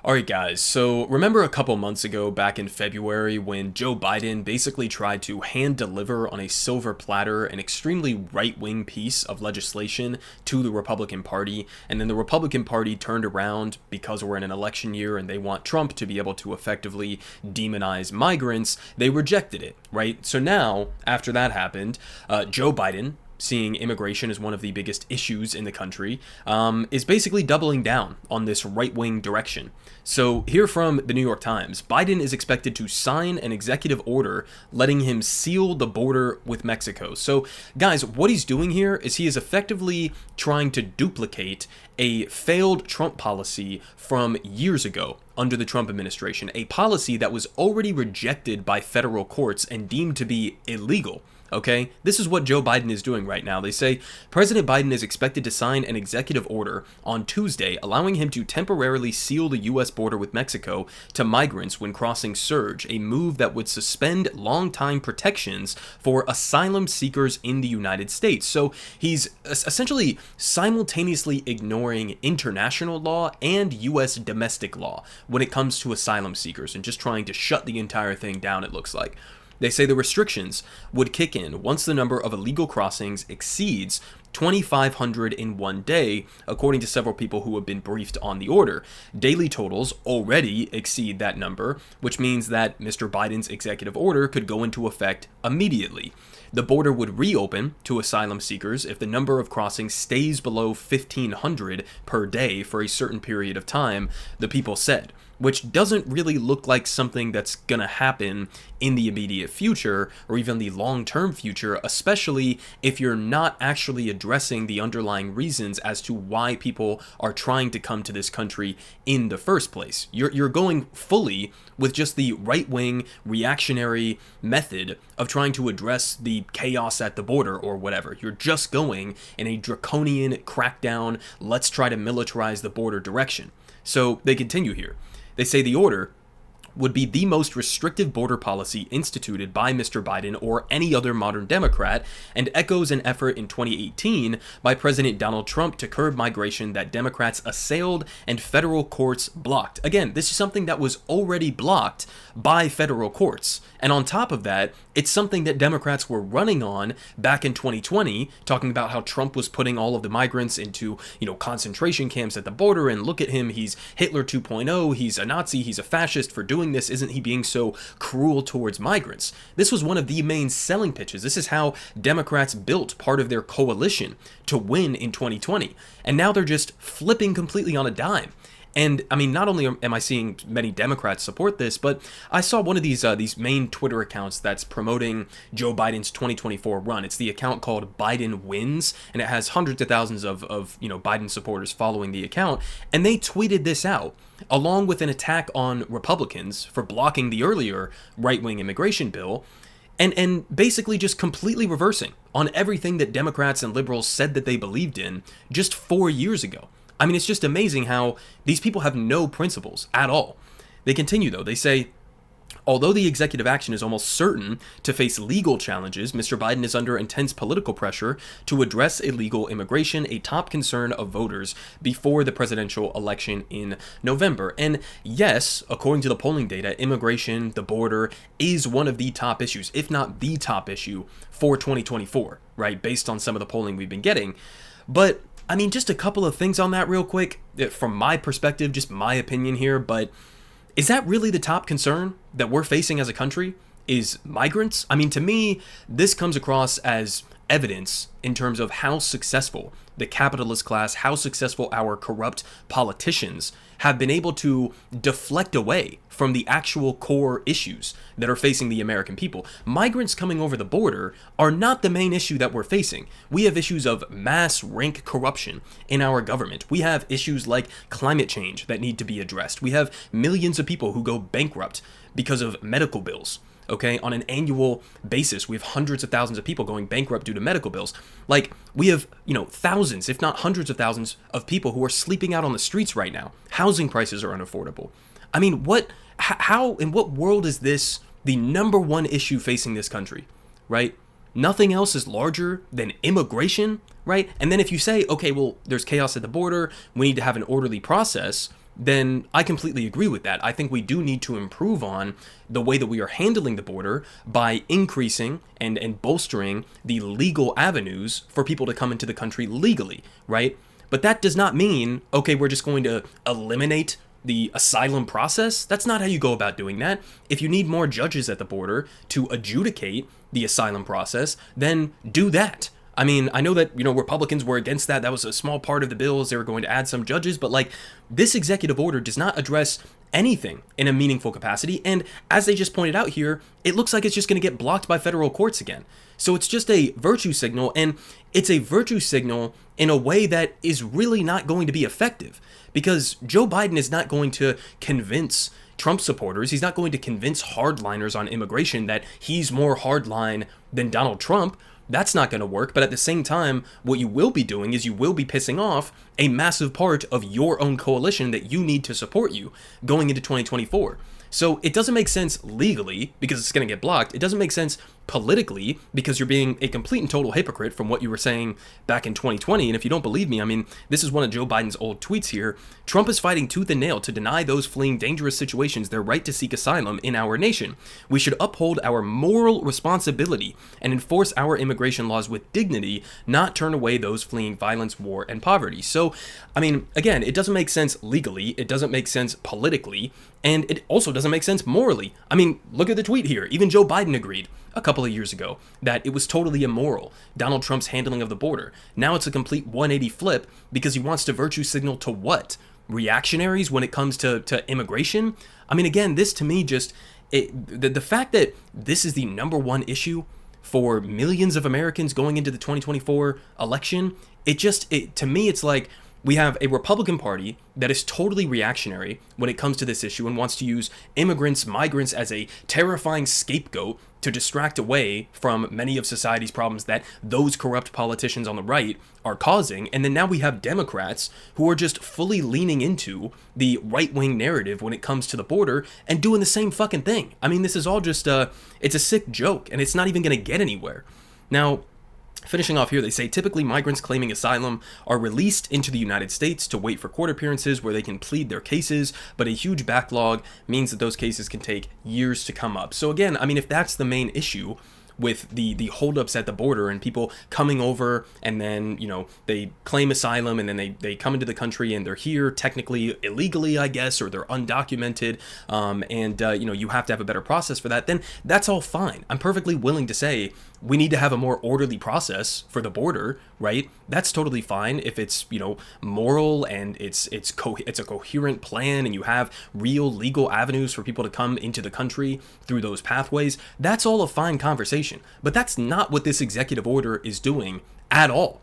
All right, guys. So remember a couple months ago, back in February, when Joe Biden basically tried to hand deliver on a silver platter an extremely right-wing piece of legislation to the Republican Party, and then the Republican Party turned around because we're in an election year and they want Trump to be able to effectively demonize migrants. They rejected it, right? So now, after that happened, Joe Biden, seeing immigration as one of the biggest issues in the country, is basically doubling down on this right-wing direction. So here from the New York Times, Biden is expected to sign an executive order letting him seal the border with Mexico. So guys, what he's doing here is he is effectively trying to duplicate a failed Trump policy from years ago under the Trump administration, a policy that was already rejected by federal courts and deemed to be illegal. Okay, this is what Joe Biden is doing right now. They say President Biden is expected to sign an executive order on Tuesday allowing him to temporarily seal the U.S. border with Mexico to migrants when crossing surge, a move that would suspend long-time protections for asylum seekers in the United States. So he's essentially simultaneously ignoring international law and U.S. domestic law when it comes to asylum seekers and just trying to shut the entire thing down, it looks like. They say the restrictions would kick in once the number of illegal crossings exceeds 2,500 in one day, according to several people who have been briefed on the order. Daily totals already exceed that number, which means that Mr. Biden's executive order could go into effect immediately. The border would reopen to asylum seekers if the number of crossings stays below 1,500 per day for a certain period of time, the people said, which doesn't really look like something that's gonna happen in the immediate future or even the long-term future, especially if you're not actually addressing the underlying reasons as to why people are trying to come to this country in the first place. You're going fully with just the right-wing reactionary method of trying to address the chaos at the border or whatever. You're just going in a draconian crackdown, let's try to militarize the border direction. So they continue here. They say the order would be the most restrictive border policy instituted by Mr. Biden or any other modern Democrat, and echoes an effort in 2018 by President Donald Trump to curb migration that Democrats assailed and federal courts blocked. Again, this is something that was already blocked by federal courts. And on top of that, it's something that Democrats were running on back in 2020, talking about how Trump was putting all of the migrants into, concentration camps at the border, and look at him, he's Hitler 2.0, he's a Nazi, he's a fascist for doing this, isn't he being so cruel towards migrants? This was one of the main selling pitches. This is how Democrats built part of their coalition to win in 2020. And now they're just flipping completely on a dime. And I mean, not only am I seeing many Democrats support this, but I saw one of these main Twitter accounts that's promoting Joe Biden's 2024 run. It's the account called Biden Wins, and it has hundreds of thousands of Biden supporters following the account. And they tweeted this out, along with an attack on Republicans for blocking the earlier right-wing immigration bill, and basically just completely reversing on everything that Democrats and liberals said that they believed in just 4 years ago. I mean, it's just amazing how these people have no principles at all. They continue, though. They say, although the executive action is almost certain to face legal challenges, Mr. Biden is under intense political pressure to address illegal immigration, a top concern of voters before the presidential election in November. And yes, according to the polling data, immigration, the border, is one of the top issues, if not the top issue for 2024, right? Based on some of the polling we've been getting. But I mean, just a couple of things on that real quick, from my perspective, just my opinion here, but is that really the top concern that we're facing as a country, is migrants? I mean, to me, this comes across as evidence in terms of how successful the capitalist class, how successful our corrupt politicians have been able to deflect away from the actual core issues that are facing the American people. Migrants coming over the border are not the main issue that we're facing. We have issues of mass rank corruption in our government. We have issues like climate change that need to be addressed. We have millions of people who go bankrupt because of medical bills. Okay, on an annual basis, we have hundreds of thousands of people going bankrupt due to medical bills. Like, we have, thousands, if not hundreds of thousands of people who are sleeping out on the streets right now. Housing prices are unaffordable. I mean, how, in what world is this the number one issue facing this country, right? Nothing else is larger than immigration, right? And then if you say, okay, well, there's chaos at the border, we need to have an orderly process, then I completely agree with that. I think we do need to improve on the way that we are handling the border by increasing and bolstering the legal avenues for people to come into the country legally, right? But that does not mean, okay, we're just going to eliminate the asylum process. That's not how you go about doing that. If you need more judges at the border to adjudicate the asylum process, then do that. I mean, I know that, Republicans were against that. That was a small part of the bills. They were going to add some judges, but like this executive order does not address anything in a meaningful capacity. And as they just pointed out here, it looks like it's just going to get blocked by federal courts again. So it's just a virtue signal, and it's a virtue signal in a way that is really not going to be effective, because Joe Biden is not going to convince Trump supporters. He's not going to convince hardliners on immigration that he's more hardline than Donald Trump. That's not going to work. But at the same time, what you will be doing is you will be pissing off a massive part of your own coalition that you need to support you going into 2024. So it doesn't make sense legally because it's going to get blocked. It doesn't make sense politically because you're being a complete and total hypocrite from what you were saying back in 2020. And if you don't believe me, I mean, this is one of Joe Biden's old tweets here. Trump is fighting tooth and nail to deny those fleeing dangerous situations their right to seek asylum in our nation. We should uphold our moral responsibility and enforce our immigration laws with dignity, not turn away those fleeing violence, war, and poverty. So, I mean, again, it doesn't make sense legally. It doesn't make sense politically. And it also doesn't make sense morally. I mean, look at the tweet here. Even Joe Biden agreed a couple of years ago that it was totally immoral, Donald Trump's handling of the border. Now it's a complete 180 flip because he wants to virtue signal to what? Reactionaries when it comes to immigration? I mean, again, this to me just, the fact that this is the number one issue for millions of Americans going into the 2024 election, to me, it's like, we have a Republican Party that is totally reactionary when it comes to this issue and wants to use immigrants, migrants as a terrifying scapegoat to distract away from many of society's problems that those corrupt politicians on the right are causing. And then now we have Democrats who are just fully leaning into the right-wing narrative when it comes to the border and doing the same fucking thing. I mean, this is all just it's a sick joke, and it's not even going to get anywhere. Now, finishing off here, they say typically migrants claiming asylum are released into the United States to wait for court appearances where they can plead their cases, but a huge backlog means that those cases can take years to come up. So again, I mean, if that's the main issue with the holdups at the border and people coming over and then, they claim asylum and then they come into the country and they're here technically illegally, I guess, or they're undocumented, you have to have a better process for that, then that's all fine. I'm perfectly willing to say we need to have a more orderly process for the border, right? That's totally fine if it's, moral and it's a coherent plan and you have real legal avenues for people to come into the country through those pathways. That's all a fine conversation. But that's not what this executive order is doing at all.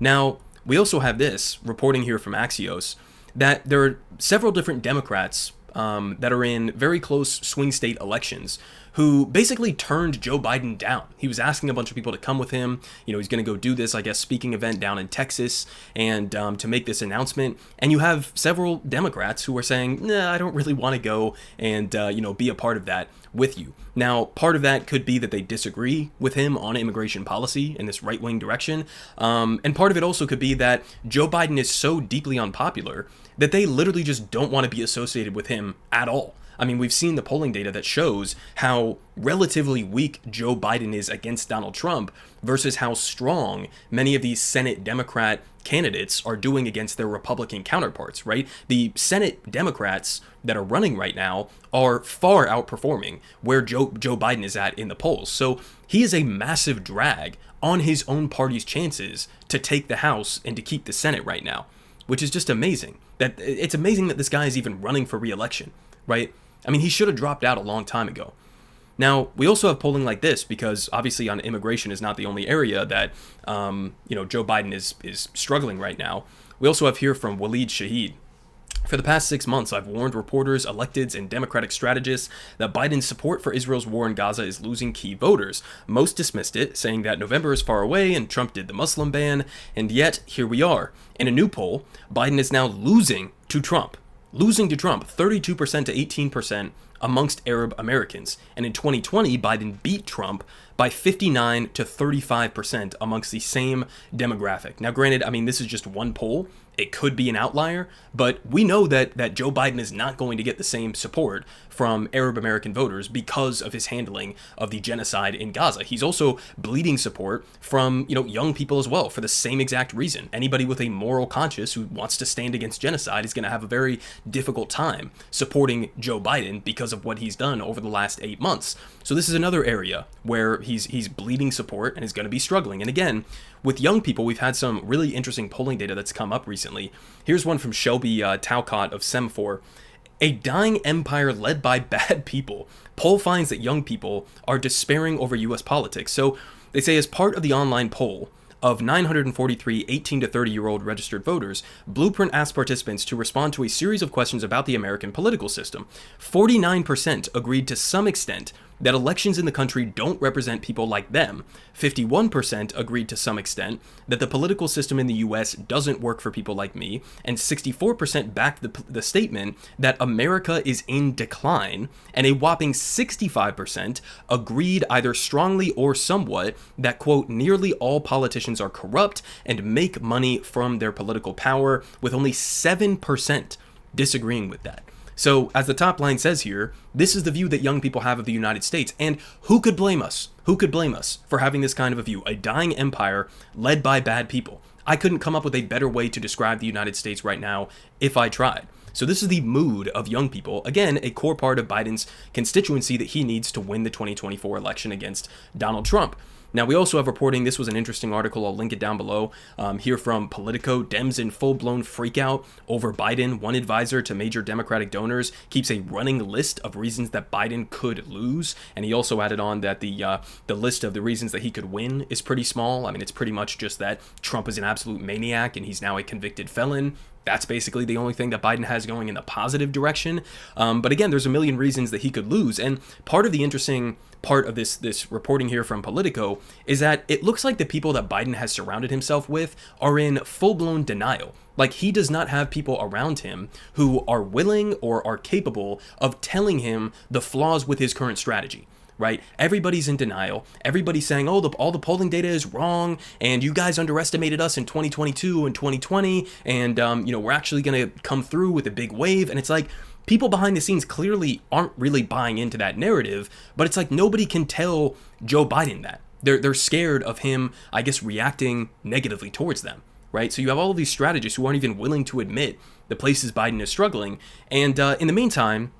Now, we also have this reporting here from Axios that there are several different Democrats that are in very close swing state elections who basically turned Joe Biden down. He was asking a bunch of people to come with him. He's going to go do this, I guess, speaking event down in Texas and to make this announcement. And you have several Democrats who are saying, nah, I don't really want to go and, be a part of that with you. Now, part of that could be that they disagree with him on immigration policy in this right-wing direction. And part of it also could be that Joe Biden is so deeply unpopular that they literally just don't want to be associated with him at all. I mean, we've seen the polling data that shows how relatively weak Joe Biden is against Donald Trump versus how strong many of these Senate Democrat candidates are doing against their Republican counterparts, right? The Senate Democrats that are running right now are far outperforming where Joe Biden is at in the polls. So he is a massive drag on his own party's chances to take the House and to keep the Senate right now, which is just amazing. It's amazing that this guy is even running for re-election, right? I mean, he should have dropped out a long time ago. Now, we also have polling like this because obviously on immigration is not the only area that, Joe Biden is struggling right now. We also have here from Waleed Shahid. For the past 6 months, I've warned reporters, electeds, and Democratic strategists that Biden's support for Israel's war in Gaza is losing key voters. Most dismissed it, saying that November is far away and Trump did the Muslim ban, and yet here we are. In a new poll, Biden is now losing to Trump, 32% to 18% amongst Arab Americans. And in 2020, Biden beat Trump by 59 to 35% amongst the same demographic. Now, granted, I mean, this is just one poll, it could be an outlier, but we know that Joe Biden is not going to get the same support from Arab American voters because of his handling of the genocide in Gaza. He's also bleeding support from, young people as well for the same exact reason. Anybody with a moral conscience who wants to stand against genocide is going to have a very difficult time supporting Joe Biden because of what he's done over the last 8 months. So this is another area where he's bleeding support and is going to be struggling. And again, with young people, we've had some really interesting polling data that's come up recently. Here's one from Shelby Talcott of Semaphore. A dying empire led by bad people. Poll finds that young people are despairing over U.S. politics. So they say as part of the online poll of 943 18 to 30-year-old registered voters, Blueprint asked participants to respond to a series of questions about the American political system. 49% agreed to some extent that elections in the country don't represent people like them. 51% agreed to some extent that the political system in the US doesn't work for people like me, and 64% backed the statement that America is in decline, and a whopping 65% agreed either strongly or somewhat that, quote, nearly all politicians are corrupt and make money from their political power, with only 7% disagreeing with that. So, as the top line says here, this is the view that young people have of the United States. And who could blame us? Who could blame us for having this kind of a view? A dying empire led by bad people. I couldn't come up with a better way to describe the United States right now if I tried. So this is the mood of young people. Again, a core part of Biden's constituency that he needs to win the 2024 election against Donald Trump. Now, we also have reporting, this was an interesting article, I'll link it down below, here from Politico. Dems in full-blown freakout over Biden. One advisor to major Democratic donors keeps a running list of reasons that Biden could lose. And he also added on that the list of the reasons that he could win is pretty small. I mean, it's pretty much just that Trump is an absolute maniac and he's now a convicted felon. That's basically the only thing that Biden has going in the positive direction. But again, there's a million reasons that he could lose. And part of the interesting part of this reporting here from Politico is that it looks like the people that Biden has surrounded himself with are in full-blown denial. Like, he does not have people around him who are willing or are capable of telling him the flaws with his current strategy. Right? Everybody's in denial. Everybody's saying, oh, all the polling data is wrong, and you guys underestimated us in 2022 and 2020, and, we're actually going to come through with a big wave. And it's like, people behind the scenes clearly aren't really buying into that narrative, but it's like nobody can tell Joe Biden that. They're scared of him, I guess, reacting negatively towards them. Right? So you have all of these strategists who aren't even willing to admit the places Biden is struggling. And in the meantime,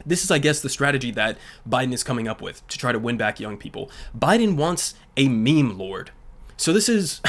this is, I guess, the strategy that Biden is coming up with to try to win back young people. Biden wants a meme lord. So this is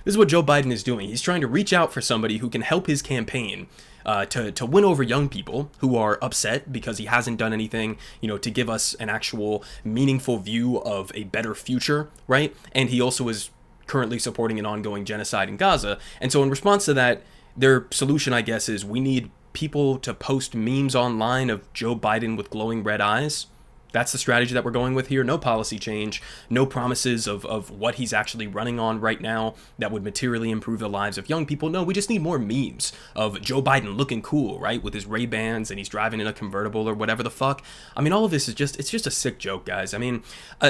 what Joe Biden is doing. He's trying to reach out for somebody who can help his campaign to win over young people who are upset because he hasn't done anything, to give us an actual meaningful view of a better future, right? And he also is currently supporting an ongoing genocide in Gaza. And so in response to that, their solution, I guess, is we need people to post memes online of Joe Biden with glowing red eyes. That's the strategy that we're going with here. No policy change, no promises of what he's actually running on right now that would materially improve the lives of young people. No, we just need more memes of Joe Biden looking cool, right? With his Ray-Bans and he's driving in a convertible or whatever the fuck. I mean, all of this is it's just a sick joke, guys. I mean,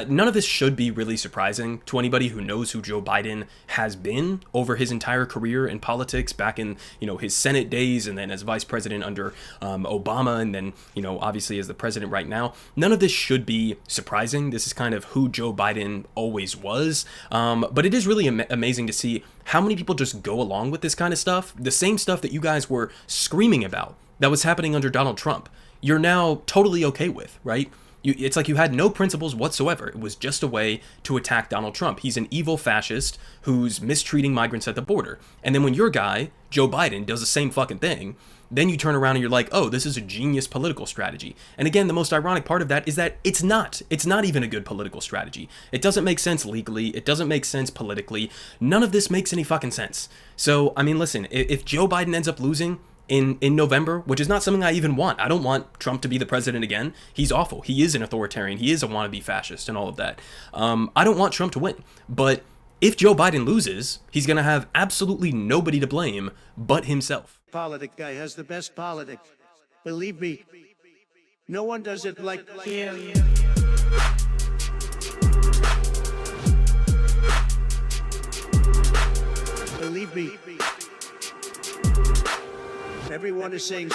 none of this should be really surprising to anybody who knows who Joe Biden has been over his entire career in politics, back in, his Senate days and then as vice president under Obama and then, obviously as the president right now. None of this should be surprising. This is kind of who Joe Biden always was. But it is really amazing to see how many people just go along with this kind of stuff. The same stuff that you guys were screaming about that was happening under Donald Trump, you're now totally okay with, right? It's like you had no principles whatsoever. It was just a way to attack Donald Trump. He's an evil fascist who's mistreating migrants at the border. And then when your guy, Joe Biden, does the same fucking thing, then you turn around and you're like, oh, this is a genius political strategy. And again, the most ironic part of that is that it's not even a good political strategy. It doesn't make sense legally. It doesn't make sense politically. None of this makes any fucking sense. So, I mean, listen, if Joe Biden ends up losing in November, which is not something I even want. I don't want Trump to be the president again. He's awful. He is an authoritarian. He is a wannabe fascist and all of that. I don't want Trump to win. But if Joe Biden loses, he's going to have absolutely nobody to blame but himself. Politic guy has the best politic. Believe me, no one does it like him. Believe me. Everyone is saying